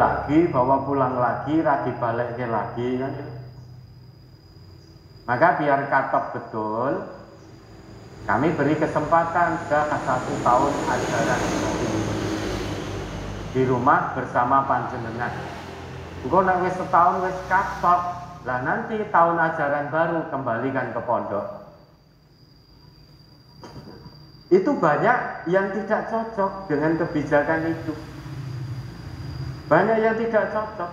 lagi, bawa pulang lagi, radi balik lagi kan. Maka biar katok betul, kami beri kesempatan ke 1 tahun ajaran di rumah bersama panjenengan. Engko nek wis setahun wis katok, lah nanti tahun ajaran baru kembalikan ke pondok. Itu banyak yang tidak cocok dengan kebijakan itu. Banyak yang tidak cocok.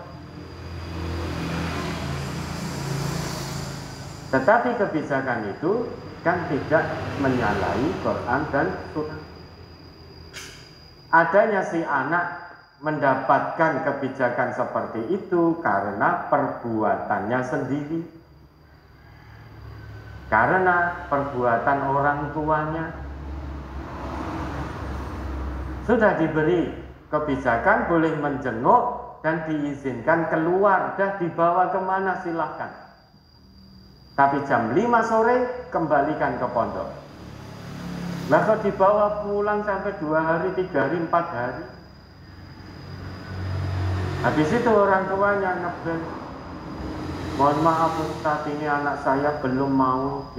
Tetapi kebijakan itu kan tidak menyalahi Quran dan Sunnah. Adanya si anak mendapatkan kebijakan seperti itu karena perbuatannya sendiri, karena perbuatan orang tuanya. Sudah diberi kebijakan boleh menjenguk dan diizinkan keluar, dah dibawa kemana silahkan. Tapi jam 5 sore kembalikan ke pondok. Lah kok dibawa pulang sampai 2 hari, 3 hari, 4 hari. Habis itu orang tuanya ngebel, mohon maaf Ustaz, ini anak saya belum mau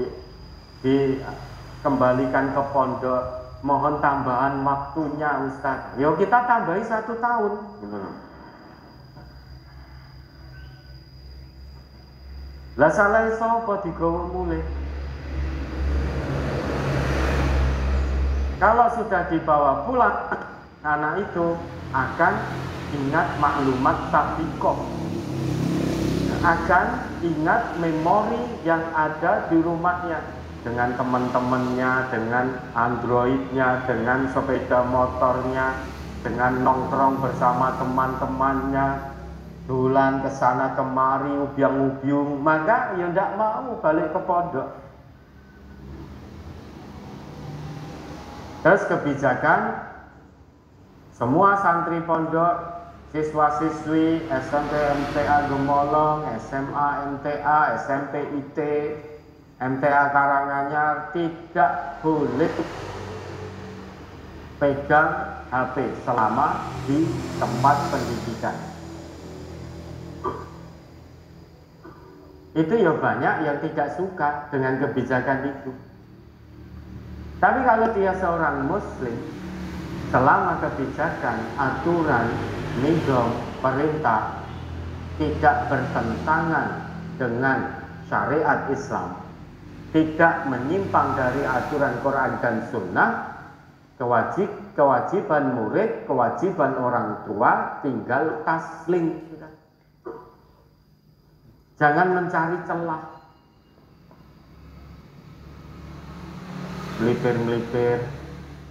dikembalikan ke pondok, mohon tambahan waktunya Ustaz. Yo kita tambahi 1 tahun. Lah salah sapa digawa mulih? Kalau sudah dibawa pulang, anak itu akan ingat maklumat sabiqah, akan ingat memori yang ada di rumahnya, dengan teman-temannya, dengan androidnya, dengan sepeda motornya, dengan nongkrong bersama teman-temannya, dolan ke sana kemari, ubyang-ubyung, maka ya tidak mau balik ke pondok. Terus kebijakan semua santri pondok, siswa-siswi SMP MTA Gemolong, SMA MTA, SMP IT, MTA Karanganyar tidak boleh pegang HP selama di tempat pendidikan. Itu ya banyak yang tidak suka dengan kebijakan itu. Tapi kalau dia seorang muslim, selama kebijakan, aturan, nizam, perintah tidak bertentangan dengan syariat Islam, tidak menyimpang dari aturan Quran dan Sunnah, kewajiban murid, kewajiban orang tua tinggal taslim. Jangan mencari celah, melipir-melipir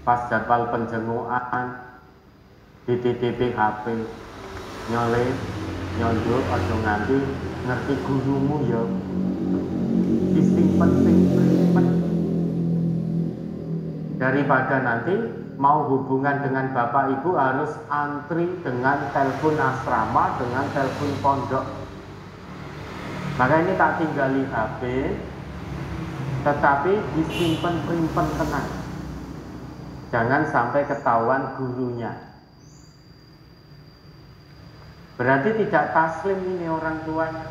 pas jadwal penjengukan, dititipi HP, nyoleh, nyondok, atau nganti ngerti gurumu ya, disimpen. Daripada nanti mau hubungan dengan bapak ibu harus antri dengan telepon asrama, dengan telepon pondok. Maka ini tak tinggali HP, tetapi disimpan primpen tenang. Jangan sampai ketahuan gurunya. Berarti tidak taslim ini orang tuanya.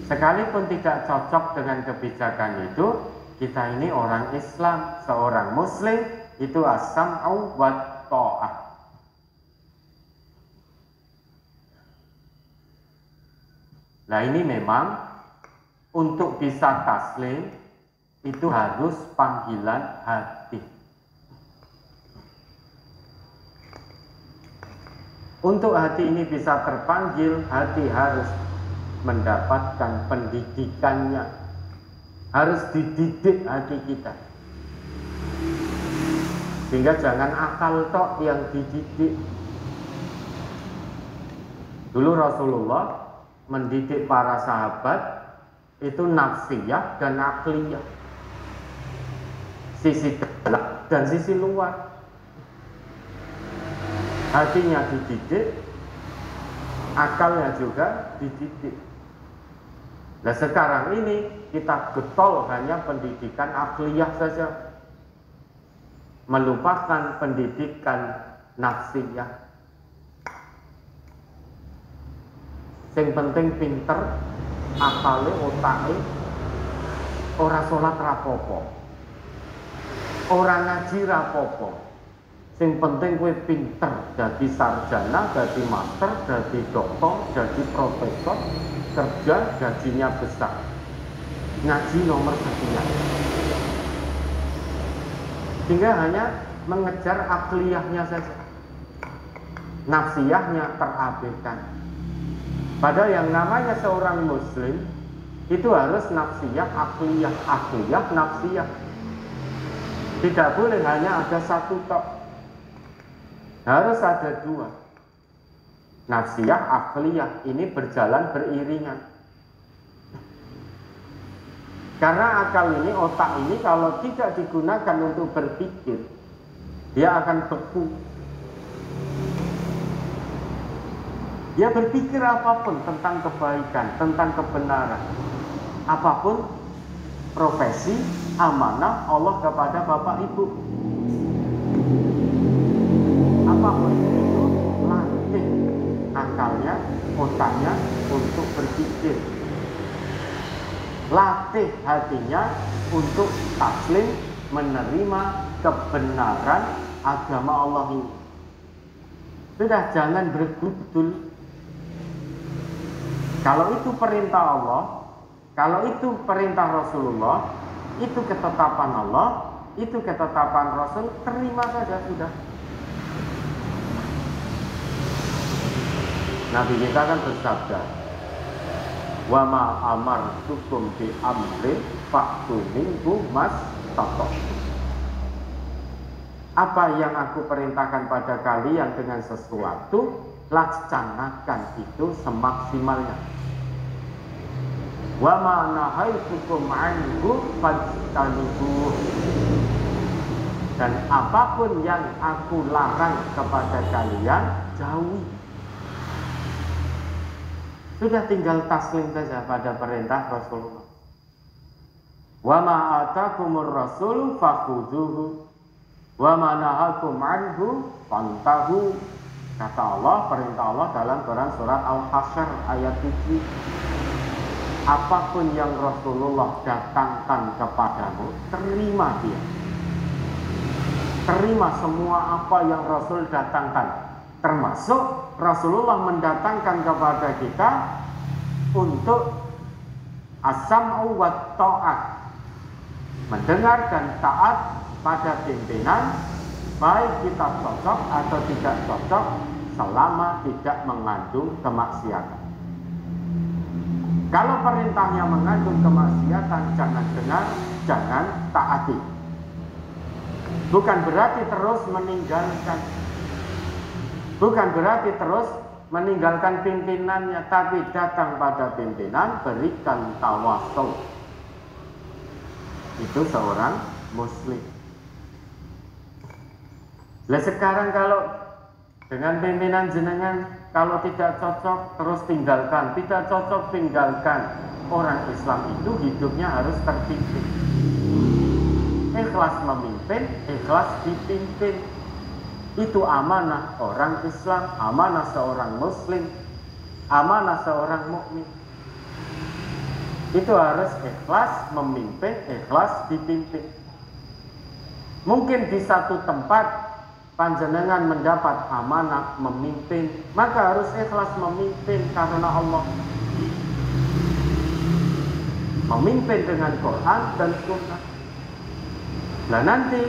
Sekalipun tidak cocok dengan kebijakan itu, kita ini orang Islam, seorang muslim, itu as-sam'u wa ta'ah. Nah ini memang untuk bisa taslim itu harus panggilan hati. Untuk hati ini bisa terpanggil, hati harus mendapatkan pendidikannya, harus dididik hati kita, sehingga jangan akal tok yang dididik. Dulu Rasulullah mendidik para sahabat itu nafsiyah dan akliyah, sisi dalam dan sisi luar. Hatinya dididik, akalnya juga dididik. Nah sekarang ini kita getol hanya pendidikan akliyah saja, melupakan pendidikan nafsiyah. Sing penting pinter, akale, otake, ora salat rapopo, ora ngaji rapopo. Sing penting kowe pinter, dadi sarjana, dadi master, dadi doktor, dadi profesor, kerja gajinya besar. Ngaji nomor sekian. Sehingga hanya mengejar akliyahnya saja. Nafsiyahnya terabaikan. Padahal yang namanya seorang muslim itu harus nafsiyah, akliyah, akliyah, nafsiyah. Tidak boleh hanya ada satu tok. Harus ada dua. Nafsiyah, akliyah ini berjalan beriringan. Karena akal ini, otak ini kalau tidak digunakan untuk berpikir, dia akan beku. Dia berpikir apapun tentang kebaikan, tentang kebenaran, apapun profesi, amanah Allah kepada Bapak Ibu. Apapun itu, latih akalnya, otaknya untuk berpikir. Latih hatinya untuk taslim menerima kebenaran agama Allah ini. Sudah, jangan bergudul. Kalau itu perintah Allah, kalau itu perintah Rasulullah, itu ketetapan Allah, itu ketetapan Rasul, terima saja sudah. Nabi kita kan bersabda, wa ma amartukum bi amrin fa'tu minhu mastata'tum. Apa yang aku perintahkan pada kalian dengan sesuatu, laksanakan itu semaksimalnya. Wa ma nahaitukum anhu fajtanibuh. Dan apapun yang aku larang kepada kalian, jauhi. Sudah, tinggal taslim saja pada perintah Rasulullah. Wa ma atakumur rasul fakhudhuhu wa ma nahakum anhu fantahu. Kata Allah, perintah Allah dalam Quran surat Al-Hasyr ayat 7. Apapun yang Rasulullah datangkan kepadamu, terima dia. Terima semua apa yang Rasul datangkan. Termasuk Rasulullah mendatangkan kepada kita untuk as-sam'u wa ta'at, mendengar dan taat pada pimpinan, baik kita cocok atau tidak cocok, selama tidak mengandung kemaksiatan. Kalau perintahnya mengandung kemaksiatan, jangan dengar, jangan taati. Bukan berarti terus meninggalkan, bukan berarti terus meninggalkan pimpinannya, tapi datang pada pimpinan, berikan tawasul. Itu seorang muslim. Lah sekarang kalau dengan pimpinan jenengan, kalau tidak cocok terus tinggalkan, tidak cocok tinggalkan. Orang Islam itu hidupnya harus terpimpin. Ikhlas memimpin, ikhlas dipimpin. Itu amanah orang Islam, amanah seorang muslim, amanah seorang mukmin. Itu harus ikhlas memimpin, ikhlas dipimpin. Mungkin di satu tempat panjenengan mendapat amanah memimpin, maka harus ikhlas memimpin karena Allah. Memimpin dengan Quran dan Sunnah. Nah nanti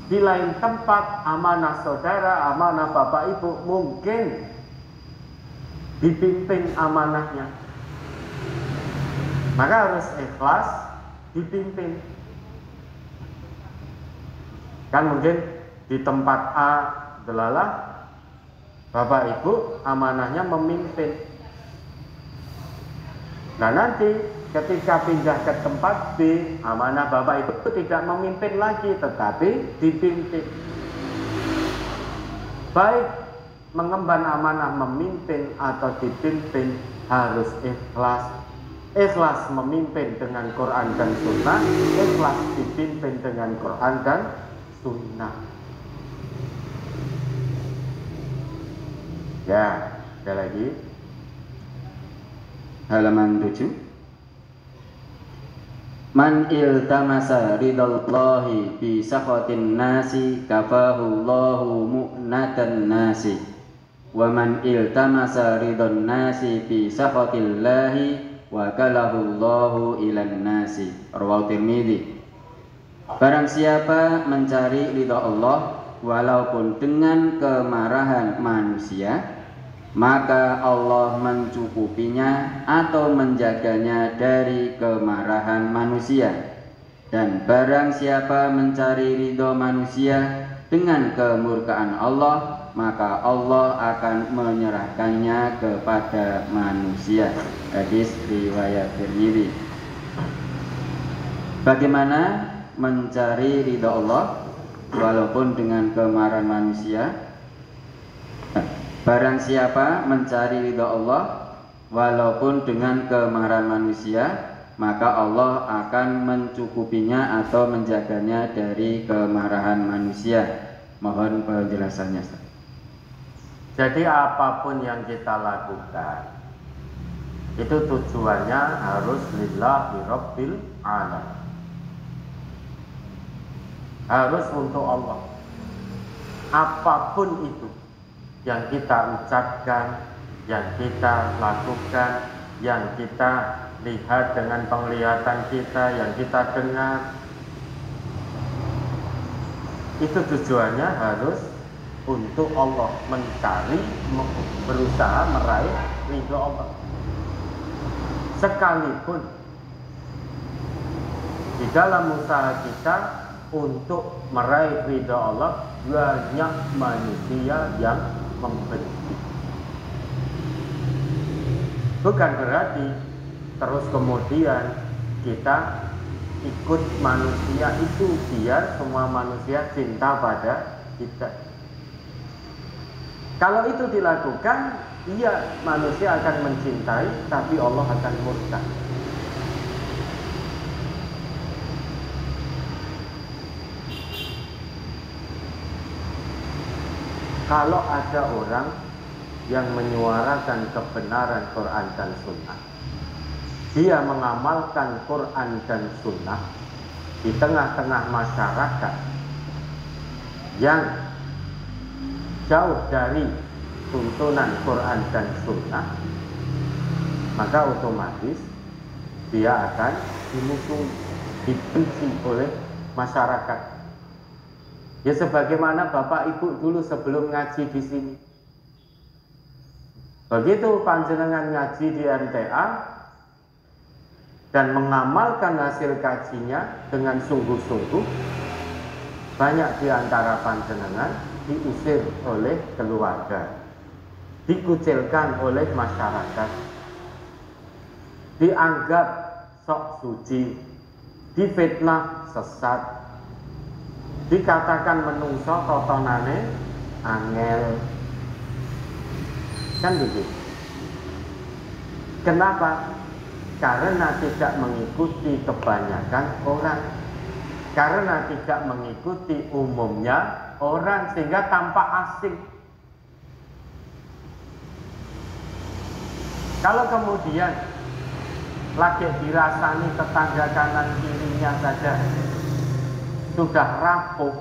di lain tempat amanah saudara, amanah bapak ibu mungkin dipimpin amanahnya, maka harus ikhlas dipimpin. Kan mungkin di tempat A delalah bapak ibu amanahnya memimpin. Nah nanti ketika pindah ke tempat B, amanah bapak ibu tidak memimpin lagi, tetapi dipimpin. Baik mengemban amanah memimpin atau dipimpin, harus ikhlas. Ikhlas memimpin dengan Quran dan Sunnah, ikhlas dipimpin dengan Quran dan Sunnah. Ya, ada lagi. Halaman 7. Man iltamasa ridallahi bi sakhatin nasi kafahu Allahu mu'natan nasi wa man iltamasa ridon nasi bi sakhatillahi wa kalahu Allahu ilan nasi. Rawahu Tirmidzi. Barang siapa mencari ridha Allah walaupun dengan kemarahan manusia, maka Allah mencukupinya atau menjaganya dari kemarahan manusia. Dan barang siapa mencari ridho manusia dengan kemurkaan Allah, maka Allah akan menyerahkannya kepada manusia. Hadis riwayat Tirmidzi. Bagaimana mencari ridho Allah walaupun dengan kemarahan manusia? Barang siapa mencari ridha Allah walaupun dengan kemarahan manusia, maka Allah akan mencukupinya atau menjaganya dari kemarahan manusia. Mohon penjelasannya. Jadi apapun yang kita lakukan itu tujuannya harus lillahi rabbil alamin. Harus untuk Allah. Apapun itu yang kita ucapkan, yang kita lakukan, yang kita lihat dengan penglihatan kita, yang kita dengar, itu tujuannya harus untuk Allah, mencari, berusaha meraih ridho Allah. Sekalipun di dalam usaha kita untuk meraih ridho Allah banyak manusia yang membenci. Bukan berarti terus kemudian kita ikut manusia itu biar semua manusia cinta pada kita. Kalau itu dilakukan, iya manusia akan mencintai, tapi Allah akan murka. Kalau ada orang yang menyuarakan kebenaran Quran dan Sunnah, dia mengamalkan Quran dan Sunnah di tengah-tengah masyarakat yang jauh dari tuntunan Quran dan Sunnah, maka otomatis dia akan dimusuhi, dibenci oleh masyarakat. Ya sebagaimana Bapak Ibu dulu sebelum ngaji di sini. Begitu panjenengan ngaji di MTA dan mengamalkan hasil kajinya dengan sungguh-sungguh, banyak di antara panjenengan diusir oleh keluarga, dikucilkan oleh masyarakat, dianggap sok suci, difitnah sesat, dikatakan menungso totonane angel, kan begitu. Kenapa? Karena tidak mengikuti kebanyakan orang, karena tidak mengikuti umumnya orang, sehingga tampak asing. Kalau kemudian lagi dirasani tetangga kanan kirinya saja sudah rapuh,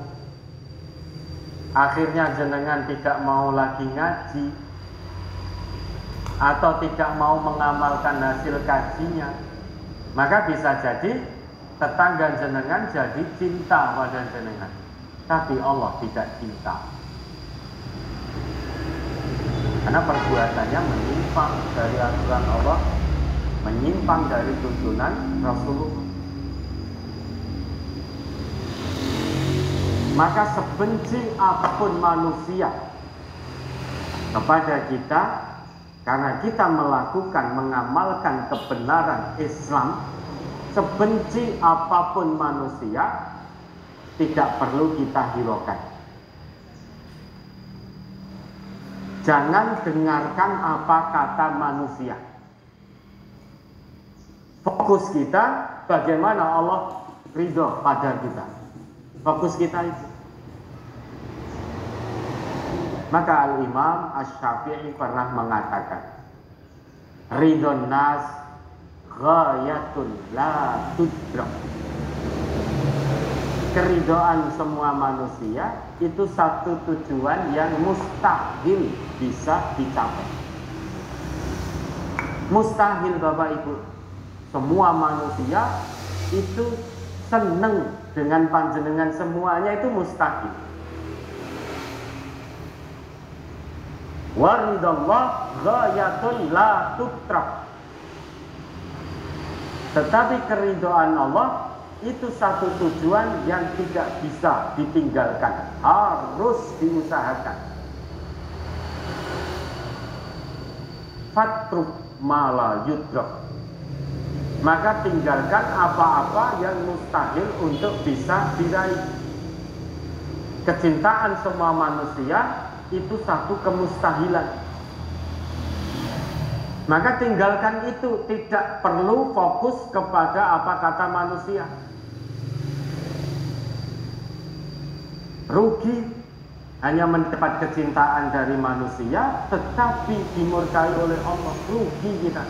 akhirnya jenengan tidak mau lagi ngaji atau tidak mau mengamalkan hasil kajinya, maka bisa jadi tetangga jenengan jadi cinta pada jenengan, tapi Allah tidak cinta karena perbuatannya menyimpang dari aturan Allah, menyimpang dari tuntunan Rasulullah. Maka sebenci apapun manusia kepada kita, karena kita melakukan, mengamalkan kebenaran Islam, sebenci apapun manusia tidak perlu kita hiraukan. Jangan dengarkan apa kata manusia. Fokus kita bagaimana Allah ridho pada kita. Fokus kita itu. Maka Al-Imam Asy-Syafi'i pernah mengatakan, ridhon nas ghayatun la tudrak. Keridhaan semua manusia itu satu tujuan yang mustahil bisa dicapai. Mustahil Bapak Ibu. Semua manusia itu seneng dengan panjenengan semuanya, itu mustahil. Waridallah ghayatun la tutrak. Tetapi keridhaan Allah itu satu tujuan yang tidak bisa ditinggalkan, harus diusahakan. Fatruk mala yudrak. Maka tinggalkan apa-apa yang mustahil untuk bisa diraih. Kecintaan semua manusia itu satu kemustahilan. Maka tinggalkan itu, tidak perlu fokus kepada apa kata manusia. Rugi hanya mendapat kecintaan dari manusia tetapi dimurkai oleh Allah. Rugi kita.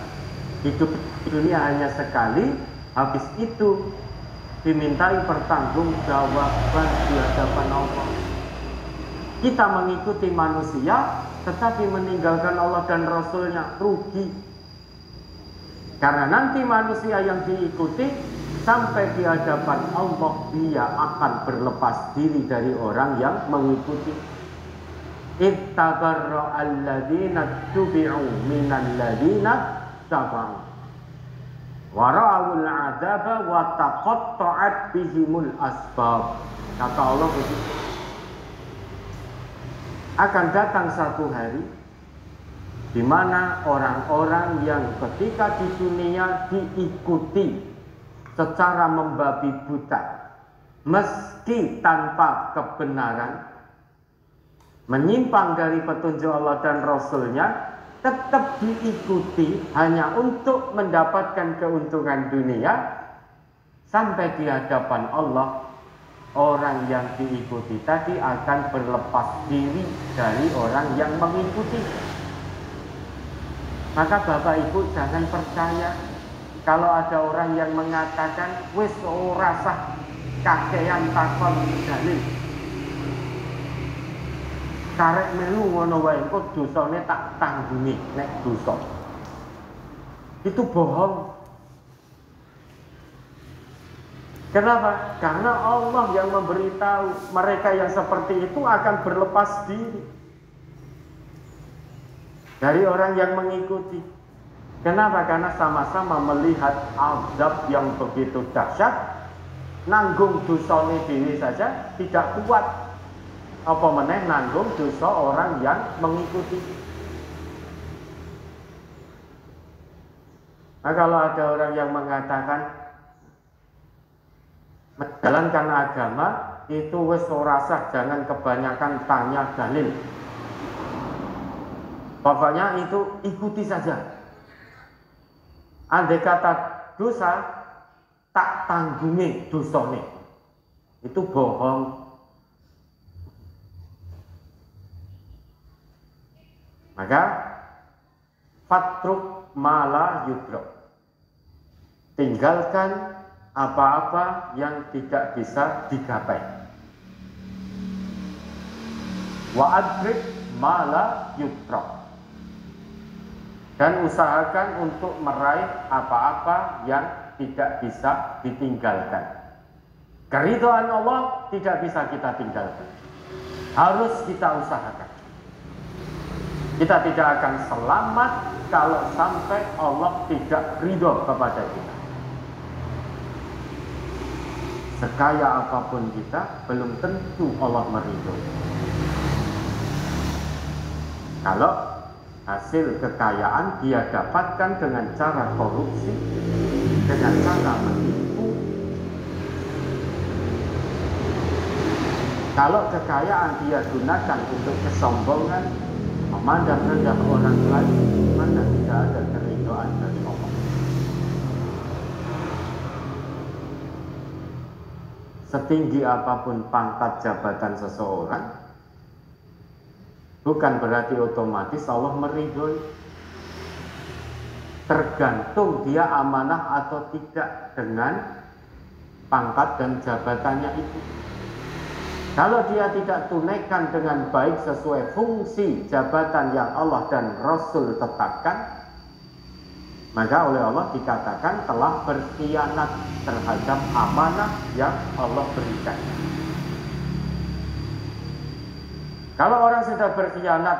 Hidup di dunia hanya sekali, habis itu dimintai pertanggungjawaban di hadapan Allah. Kita mengikuti manusia tetapi meninggalkan Allah dan Rasulnya, rugi. Karena nanti manusia yang diikuti sampai di hadapan Allah, dia akan berlepas diri dari orang yang mengikuti. Ittabarra alladhina tubi'u minal ladhina taba'u wa ra'awul 'adzaba wa taqatta'at bihimul asbab. Kata Allah begitu. Akan datang satu hari di mana orang-orang yang ketika di dunia diikuti secara membabi buta, meski tanpa kebenaran, menyimpang dari petunjuk Allah dan Rasulnya, tetap diikuti hanya untuk mendapatkan keuntungan dunia. Sampai di hadapan Allah, orang yang diikuti tadi akan berlepas diri dari orang yang mengikuti. Maka Bapak Ibu jangan percaya kalau ada orang yang mengatakan wis ora sah kakean takon dalil. Karek melu ngono wae engko dosane tak tanggungi nek dosa. Itu bohong. Kenapa? Karena Allah yang memberitahu mereka yang seperti itu akan berlepas diri dari orang yang mengikuti. Kenapa? Karena sama-sama melihat azab yang begitu dahsyat, nanggung dosane diri saja tidak kuat, apa meneh nanggung dosa orang yang mengikuti. Nah, kalau ada orang yang mengatakan menjalankan agama itu wis ora sah, jangan kebanyakan tanya dalil. Pokoknya itu ikuti saja. Andai kata dosa, tak tanggungi dosane. Itu bohong. Maka fatruk mala yudrok. Tinggalkan apa-apa yang tidak bisa digapai. Wa adrik mala yudrok. Dan usahakan untuk meraih apa-apa yang tidak bisa ditinggalkan. Keridhaan Allah tidak bisa kita tinggalkan. Harus kita usahakan. Kita tidak akan selamat kalau sampai Allah tidak ridho kepada kita. Sekaya apapun kita, belum tentu Allah meridhoi. Kalau hasil kekayaan dia dapatkan dengan cara korupsi, dengan cara menipu. Kalau kekayaan dia gunakan untuk kesombongan, memandang rendah orang lain, mana tidak ada keridhaan dari Allah. Setinggi apapun pangkat jabatan seseorang, bukan berarti otomatis Allah meridhoi. Tergantung dia amanah atau tidak dengan pangkat dan jabatannya itu. Kalau dia tidak tunaikan dengan baik sesuai fungsi jabatan yang Allah dan Rasul tetapkan, maka oleh Allah dikatakan telah berkhianat terhadap amanah yang Allah berikan. Kalau orang sudah berkhianat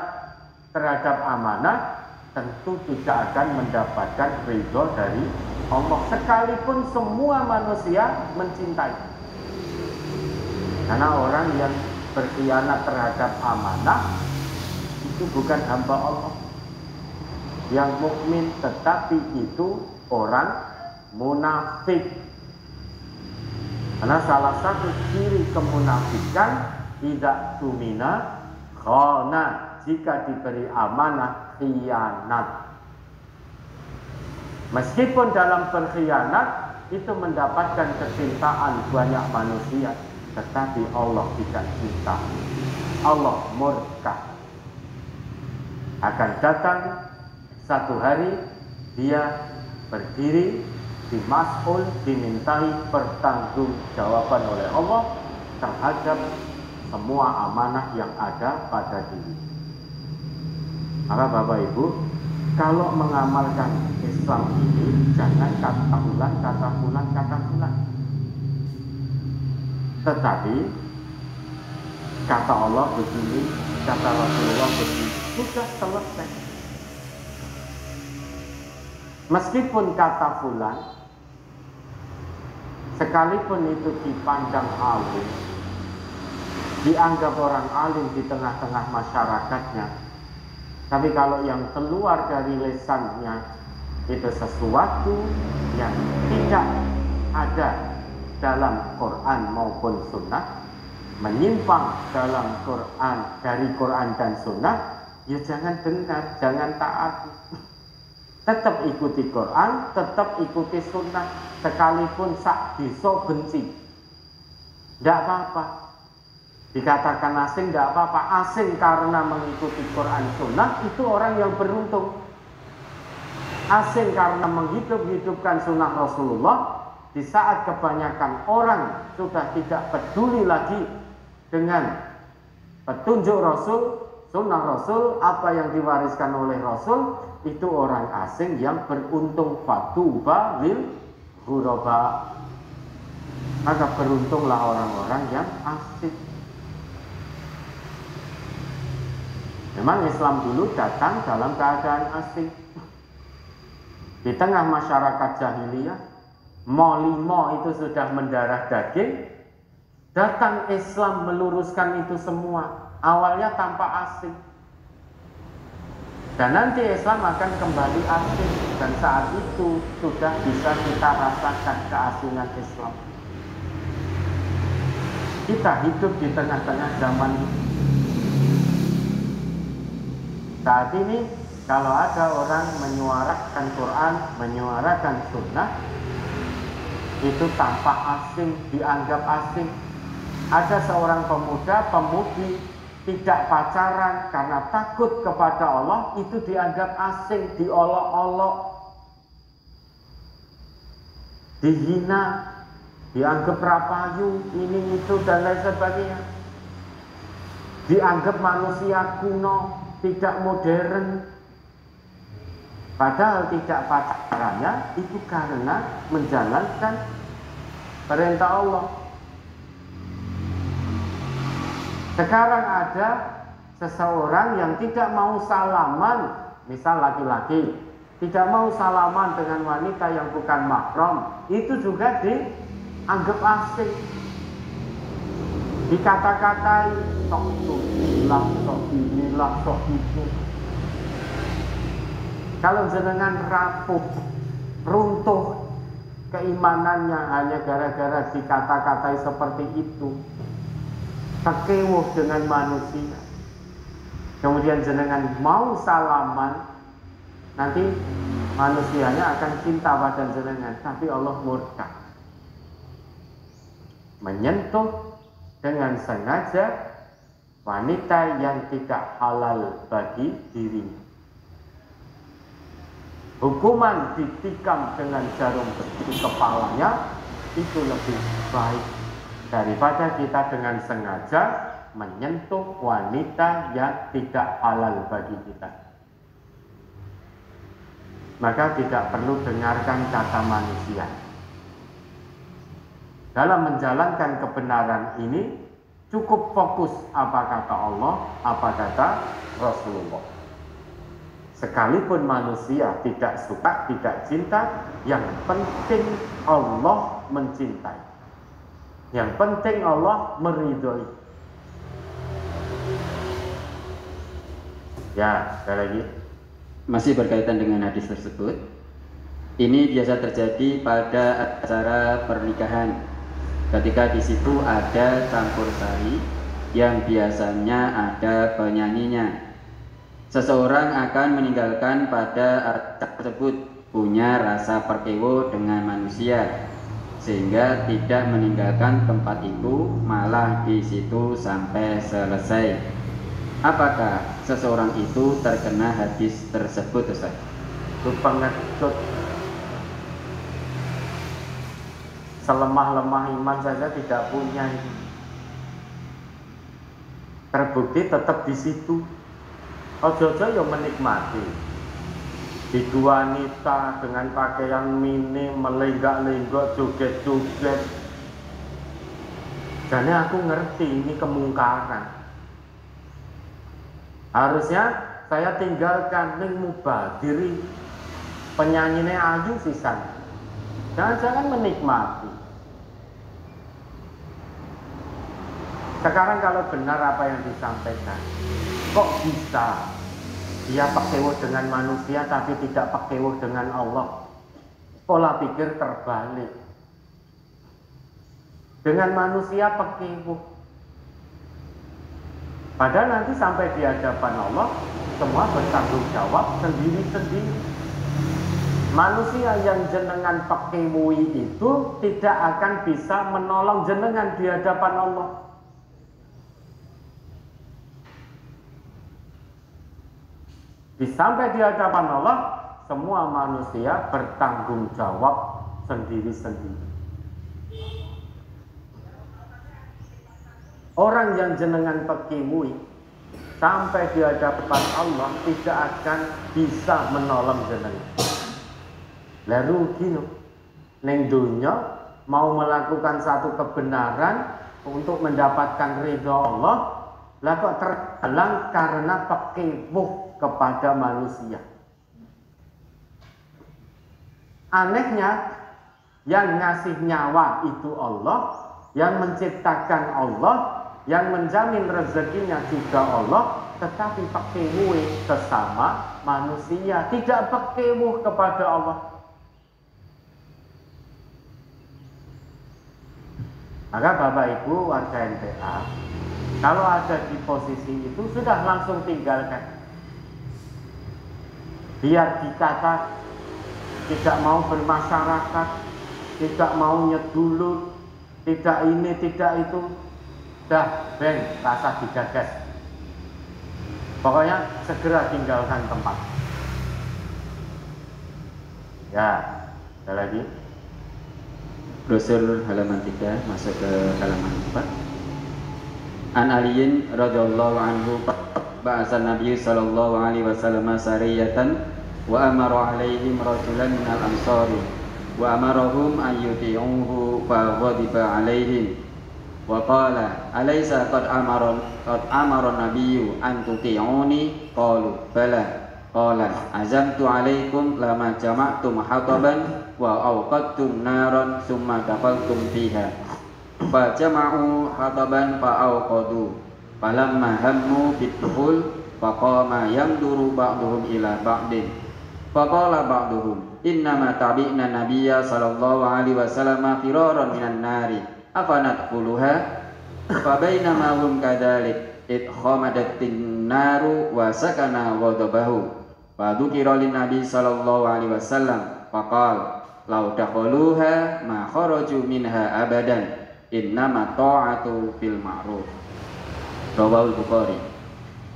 terhadap amanah, tentu tidak akan mendapatkan ridho dari Allah, sekalipun semua manusia mencintai. Karena orang yang berkhianat terhadap amanah itu bukan hamba Allah yang mukmin, tetapi itu orang munafik. Karena salah satu ciri kemunafikan tidak tumina khana, jika diberi amanah khianat. Meskipun dalam berkhianat itu mendapatkan kecintaan banyak manusia, tetapi Allah tidak cinta. Allah murka. Akan datang satu hari dia berdiri di mas'ul, dimintai pertanggungjawaban oleh Allah terhadap semua amanah yang ada pada diri. Maka Bapak Ibu, kalau mengamalkan Islam ini jangan kata bulan, kata bulan, kata bulan. Tetapi kata Allah begini, kata Rasulullah begini, sudah selesai. Meskipun kata fulan, sekalipun itu dipandang alim, dianggap orang alim di tengah-tengah masyarakatnya, tapi kalau yang keluar dari lisannya itu sesuatu yang tidak ada dalam Quran maupun Sunnah, menyimpang dalam Quran, dari Quran dan Sunnah, ya jangan dengar, jangan taat. Tetap ikuti Quran, tetap ikuti Sunnah, sekalipun sak biso benci, tidak apa-apa. Dikatakan asing tidak apa-apa. Asing karena mengikuti Quran Sunnah itu orang yang beruntung. Asing karena menghidupkan Sunnah Rasulullah, di saat kebanyakan orang sudah tidak peduli lagi dengan petunjuk Rasul, Sunnah Rasul, apa yang diwariskan oleh Rasul, itu orang asing yang beruntung. Fatuba lil ghuraba. Maka beruntunglah orang-orang yang asing. Memang Islam dulu datang dalam keadaan asing. Di tengah masyarakat jahiliyah, molimo itu sudah mendarah daging. Datang Islam meluruskan itu semua. Awalnya tanpa asing. Dan nanti Islam akan kembali asing. Dan saat itu sudah bisa kita rasakan keasingan Islam. Kita hidup di tengah-tengah zaman ini. Saat ini kalau ada orang menyuarakan Quran, menyuarakan Sunnah, itu tanpa asing, dianggap asing. Ada seorang pemuda, pemudi tidak pacaran karena takut kepada Allah, itu dianggap asing, diolok-olok, dihina, dianggap rapayu, ini itu dan lain sebagainya. Dianggap manusia kuno, tidak modern. Padahal tidak pacarannya itu karena menjalankan perintah Allah. Sekarang ada seseorang yang tidak mau salaman, misal laki-laki tidak mau salaman dengan wanita yang bukan mahram, itu juga dianggap asing. Dikata-katai, sok inilah, sok inilah, sok itu. Kalau jenengan rapuh, runtuh keimanannya hanya gara-gara dikata-katai seperti itu, terkewuh dengan manusia, kemudian jenengan mau salaman, nanti manusianya akan cinta pada jenengan, tapi Allah murka, menyentuh dengan sengaja wanita yang tidak halal bagi dirinya. Hukuman ditikam dengan jarum besi kepalanya itu lebih baik daripada kita dengan sengaja menyentuh wanita yang tidak halal bagi kita. Maka tidak perlu dengarkan kata manusia. Dalam menjalankan kebenaran ini cukup fokus apa kata Allah, apa kata Rasulullah. Sekalipun manusia tidak suka, tidak cinta, yang penting Allah mencintai. Yang penting Allah meridhoi. Ya, sekali lagi. Masih berkaitan dengan hadis tersebut. Ini biasa terjadi pada acara pernikahan. Ketika di situ ada campur sari yang biasanya ada penyanyinya. Seseorang akan meninggalkan pada acara tersebut punya rasa perkewo dengan manusia, sehingga tidak meninggalkan tempat itu, malah di situ sampai selesai. Apakah seseorang itu terkena hadis tersebut, Ustaz? Itu pengecut. Selemah-lemah iman saja tidak punya ini. Terbukti tetap di situ. Ojo-ojo yang menikmati. Itu wanita dengan pakaian mini melenggak-lenggok, joget-joget. Jadi aku ngerti ini kemungkaran. Harusnya saya tinggalkan ning mubadiri penyanyine ayu sisan. Jangan-jangan menikmati. Sekarang kalau benar apa yang disampaikan, kok bisa dia pakewo dengan manusia tapi tidak pakewo dengan Allah? Pola pikir terbalik. Dengan manusia pakewo, padahal nanti sampai di hadapan Allah semua bertanggung jawab sendiri-sendiri. Manusia yang jenengan pakewui itu tidak akan bisa menolong jenengan di hadapan Allah. Sampai di hadapan Allah, semua manusia bertanggung jawab sendiri-sendiri. Orang yang jenengan pakewui sampai di hadapan Allah tidak akan bisa menolong jenengan. Lalu gini, neng dunya mau melakukan satu kebenaran untuk mendapatkan ridha Allah, lah kok terhalang karena pakewuh kepada manusia. Anehnya, yang ngasih nyawa itu Allah, yang menciptakan Allah, yang menjamin rezekinya juga Allah, tetapi pakewuh sesama manusia, tidak pakewuh kepada Allah. Maka Bapak Ibu warga NPA, kalau ada di posisi itu sudah langsung tinggalkan. Biar dikata tidak mau bermasyarakat, tidak mau nyedulur, tidak ini, tidak itu, dah ben rasa digagas. Pokoknya segera tinggalkan tempat. Ya, ada lagi. Brosur halaman 3 masuk ke halaman 4. An Aliyin radhiyallahu anhu ba'asa Nabi sallallahu alaihi wasallam sariyatan wa amara alaihim rajulan minal ansari wa amarahum an yuti'uhu fa ghadiba alaihim wa qala alaysa qad amara nabiyyu an tuti'uni qalu bala qala azamtu alaikum lama jama'tum hataban wa awqadtum naran summa dafaltum fiha fa jama'u hataban fa awqadu falamma hammu biddukhul faqama yamduru ba'duhum ila ba'din faqala ba'duhum innama tabi'na nabiyya sallallahu alaihi wasallam firaran minan nari afanadkhuluha fa bainama hum kadzalik id khamadatin naru wa sakana ghadabahu fa dzukira lin nabi sallallahu alaihi wasallam faqala law dakhaluha ma kharaju minha abadan innama ta'atu fil ma'ruf. Rawahul Bukhari.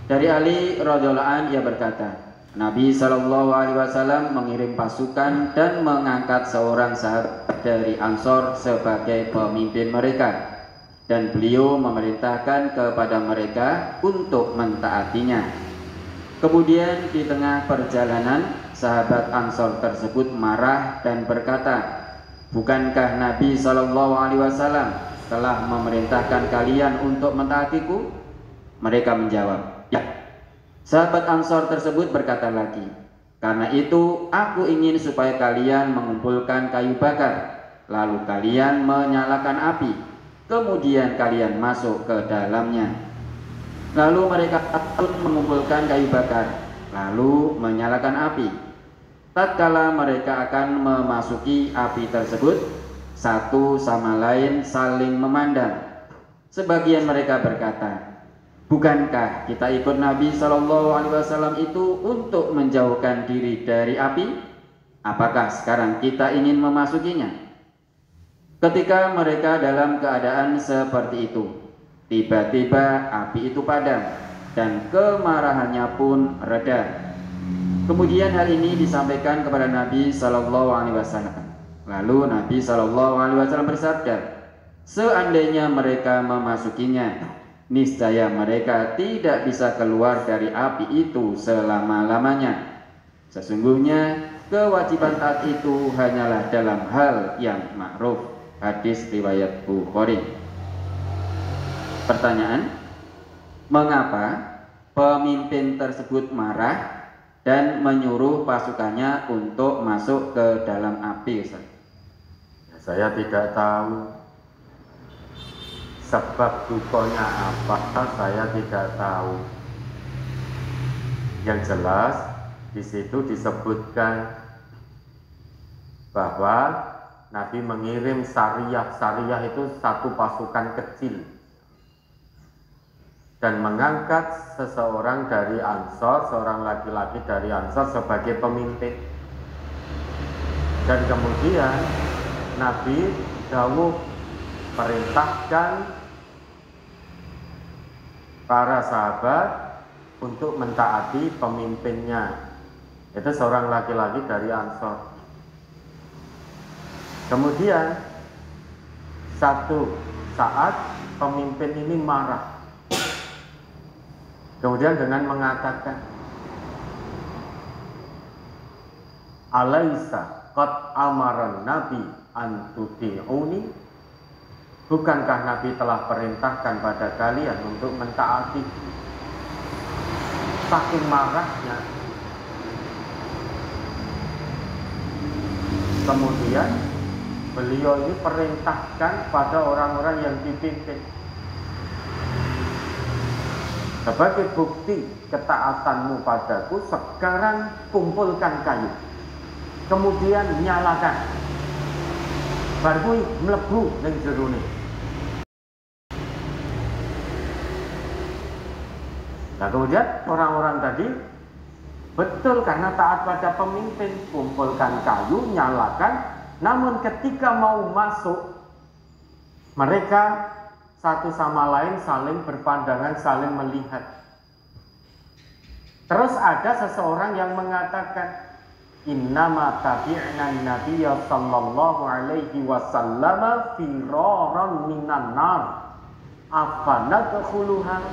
Dari Ali radhiyallahu an ia berkata, Nabi Shallallahu Alaihi Wasallam mengirim pasukan dan mengangkat seorang sahabat dari Ansor sebagai pemimpin mereka, dan beliau memerintahkan kepada mereka untuk mentaatinya. Kemudian di tengah perjalanan, sahabat Ansor tersebut marah dan berkata, bukankah Nabi Shallallahu Alaihi Wasallam telah memerintahkan kalian untuk mentaatiku? Mereka menjawab, ya. Sahabat Ansor tersebut berkata lagi, karena itu aku ingin supaya kalian mengumpulkan kayu bakar, lalu kalian menyalakan api, kemudian kalian masuk ke dalamnya. Lalu mereka pun mengumpulkan kayu bakar, lalu menyalakan api. Tatkala mereka akan memasuki api tersebut, satu sama lain saling memandang. Sebagian mereka berkata, bukankah kita ikut Nabi Shallallahu Alaihi Wasallam itu untuk menjauhkan diri dari api? Apakah sekarang kita ingin memasukinya? Ketika mereka dalam keadaan seperti itu, tiba-tiba api itu padam dan kemarahannya pun reda. Kemudian hal ini disampaikan kepada Nabi Shallallahu Alaihi Wasallam. Lalu Nabi Shallallahu Alaihi Wasallam bersabda, seandainya mereka memasukinya, niscaya mereka tidak bisa keluar dari api itu selama-lamanya. Sesungguhnya kewajiban taat itu hanyalah dalam hal yang ma'ruf. Hadis riwayat Bukhari. Pertanyaan, mengapa pemimpin tersebut marah dan menyuruh pasukannya untuk masuk ke dalam api, Ustaz? Saya tidak tahu sebab dukanya apa, saya tidak tahu. Yang jelas di situ disebutkan bahwa Nabi mengirim sariyah. Sariyah itu satu pasukan kecil, dan mengangkat seseorang dari Ansor, seorang laki-laki dari Ansor sebagai pemimpin. Dan kemudian Nabi dawuh perintahkan para sahabat untuk mentaati pemimpinnya. Itu seorang laki-laki dari Ansor. Kemudian satu saat pemimpin ini marah. Kemudian dengan mengatakan, Alaisa qad amaran nabi an tuti'uni, bukankah Nabi telah perintahkan pada kalian untuk mentaati? Saking marahnya. Kemudian beliau ini perintahkan pada orang-orang yang dipimpin, sebagai bukti ketaatanmu padaku, sekarang kumpulkan kayu, kemudian nyalakan, baru mlebu ning jerone. Nah kemudian orang-orang tadi betul karena taat pada pemimpin, kumpulkan kayu, nyalakan. Namun ketika mau masuk, mereka satu sama lain saling berpandangan, saling melihat. Terus ada seseorang yang mengatakan, innama tabi'na nabiyya sallallahu alaihi wasallam firaran minan nar afanadkhuluha.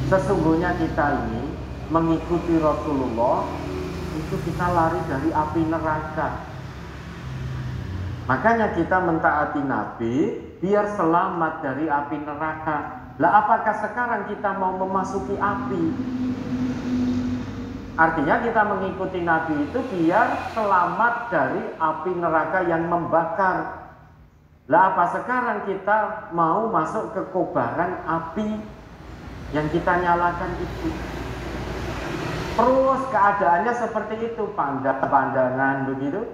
Sesungguhnya kita ini mengikuti Rasulullah itu kita lari dari api neraka. Makanya kita mentaati Nabi biar selamat dari api neraka. Lah apakah sekarang kita mau memasuki api? Artinya kita mengikuti Nabi itu biar selamat dari api neraka yang membakar. Lah apa sekarang kita mau masuk ke kobaran api yang kita nyalakan itu? Terus keadaannya seperti itu, pandangan begitu.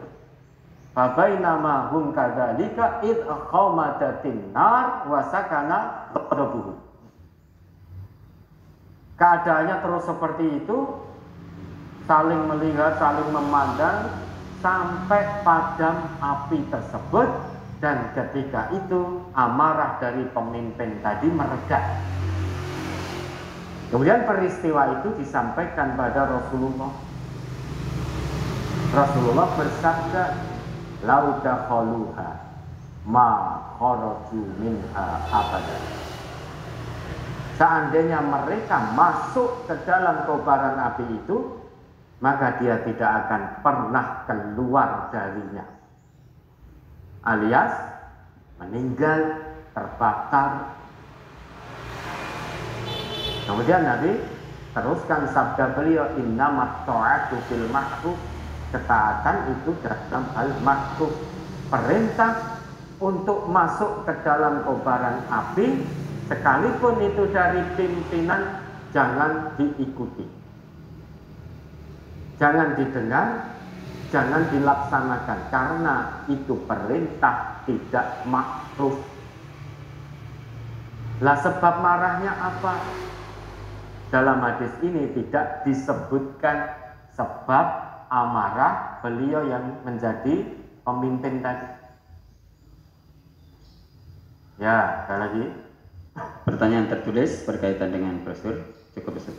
Fabainama hum kadzalika id aqamatatin nar wa sakana qadabuhu. Keadaannya terus seperti itu, saling melihat, saling memandang sampai padam api tersebut, Dan ketika itu amarah dari pemimpin tadi mereda. Kemudian peristiwa itu disampaikan pada Rasulullah. Rasulullah bersabda, "Lau dakhaluha ma kharaju minha abada." Seandainya mereka masuk ke dalam kobaran api itu, maka dia tidak akan pernah keluar darinya. Alias meninggal, terbakar. Kemudian Nabi teruskan sabda beliau, "Innamat ta'atu fil ma'ruf." Ketaatan itu dalam hal ma'ruf. Perintah untuk masuk ke dalam kobaran api, sekalipun itu dari pimpinan, jangan diikuti, jangan didengar, jangan dilaksanakan, karena itu perintah tidak ma'ruf. Lah sebab marahnya apa? Dalam hadis ini tidak disebutkan sebab amarah beliau yang menjadi pemimpin tadi. Ya, ada lagi? Pertanyaan tertulis berkaitan dengan brosur cukup besar.